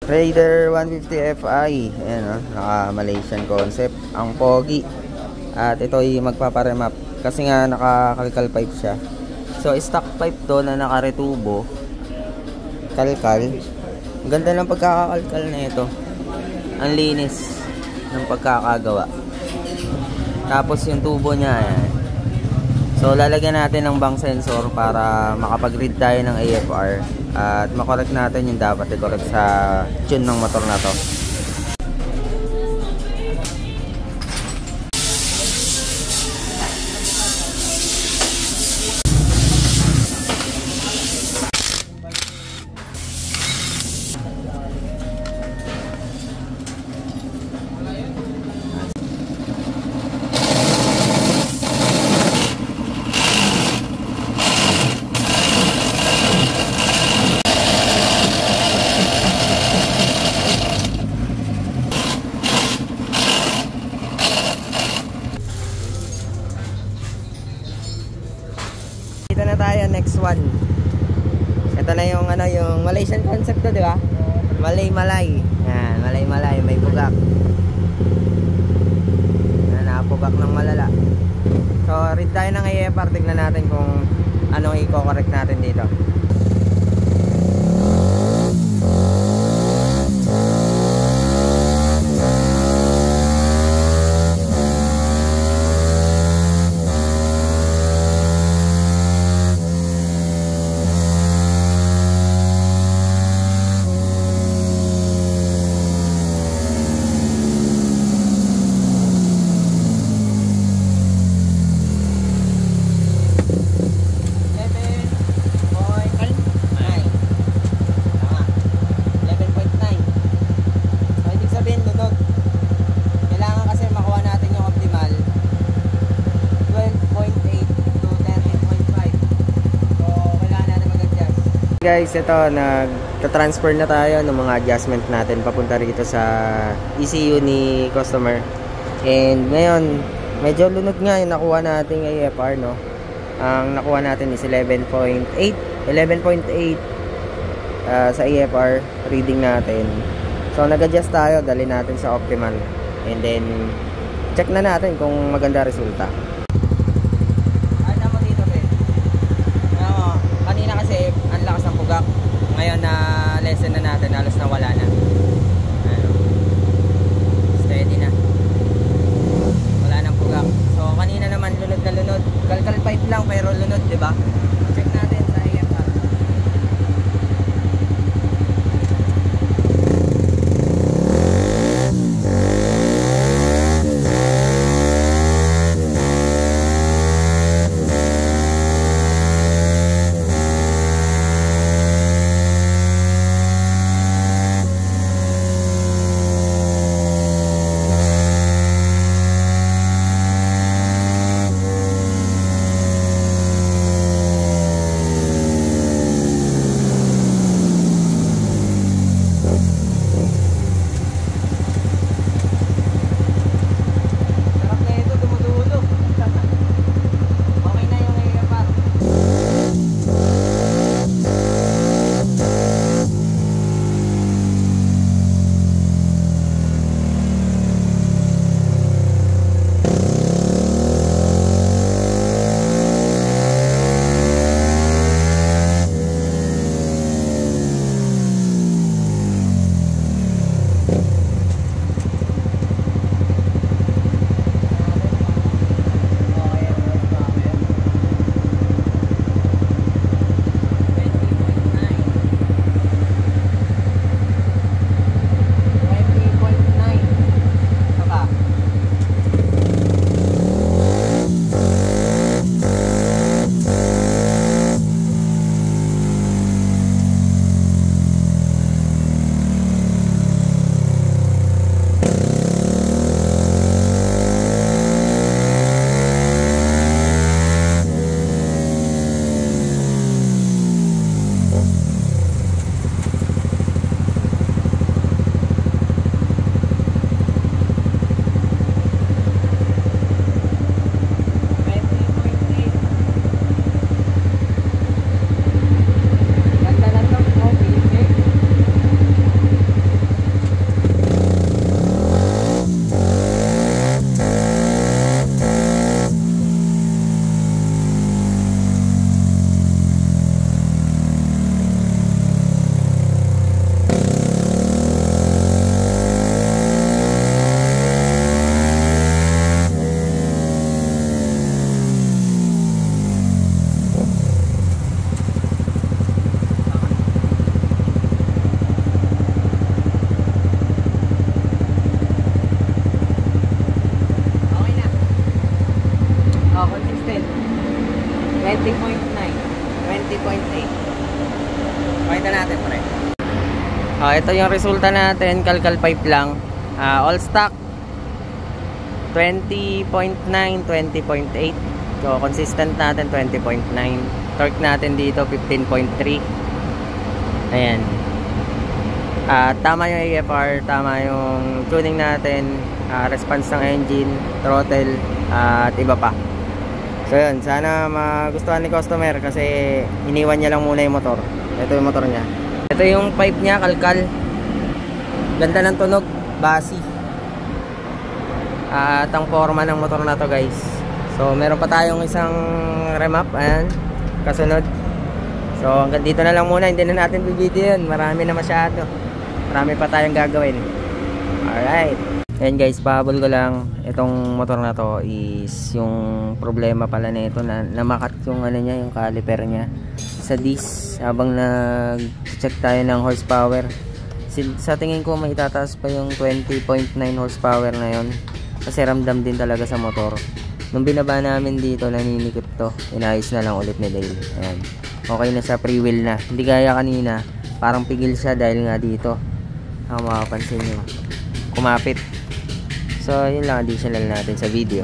Raider 150 Fi. Ayan o, naka Malaysian concept. Ang pogi. At ito ay magpaparemap. Kasi nga naka-kalkal pipe siya. So stock pipe to na naka-retubo. Kalkal. Ang ganda ng pagkakakalkal na ito. Ang linis ng pagkakagawa. Tapos yung tubo niya, ayan. So lalagyan natin ng bank sensor para makapag-read tayo ng AFR. At makorek natin yung dapat i-correct sa tune ng motor na to. Dito na tayo, next one. Ito na yung ano, yung Malaysian concept to, di ba? Malay-malay. Yan, malay-malay, may bugak. Yan, nakapugak ng malala. So, read tayo ng AFR, tignan natin kung anong i-correct natin dito. Guys, ito nagta-transfer na tayo ng mga adjustment natin papunta rito sa ECU ni customer. And ngayon, medyo lunod nga yung nakuha nating AFR, no. Ang nakuha natin is 11.8 sa AFR reading natin. So nag-adjust tayo, dali natin sa optimal. And then check na natin kung maganda resulta. Ngayon na lesson na natin, halos na wala na. Ano, steady na. Wala nang pugak. So kanina naman lunod na lunod. Kalkal pipe lang pero lunod, di ba? Check natin sa AFR. ito yung resulta natin, kalkal pipe lang. All stock 20.9, 20.8. So consistent natin 20.9. Torque natin dito 15.3. Ayan. Tama yung AFR, tama yung tuning natin, response ng engine, throttle, at iba pa. So yun, sana magustuhan ni customer kasi iniwan niya lang muna yung motor. Ito yung motor niya. Ito yung pipe niya, kalkal. Ganda ng tunog, basi. At ang forma ng motor na to guys. So meron pa tayong isang remap, ayan, kasunod. So hanggang dito na lang muna, hindi na natin bibidyo yun. Marami na masyado. Marami pa tayong gagawin. Alright. Ayan guys, pahabol ko lang. Itong motor na to is yung problema pala nito na namakat yung ano niya, yung caliper niya sa disc habang nag-check tayo ng horsepower. Sa tingin ko may itataas pa yung 20.9 horsepower na yon kasi ramdam din talaga sa motor. Nung binaba namin dito, naninikip to. Inayos na lang ulit ni Dale. Ayan. Okay na siya, free wheel na. Hindi gaya kanina, parang pigil siya dahil nga dito. Ang makapansin nyo, kumapit. So yun lang additional natin sa video.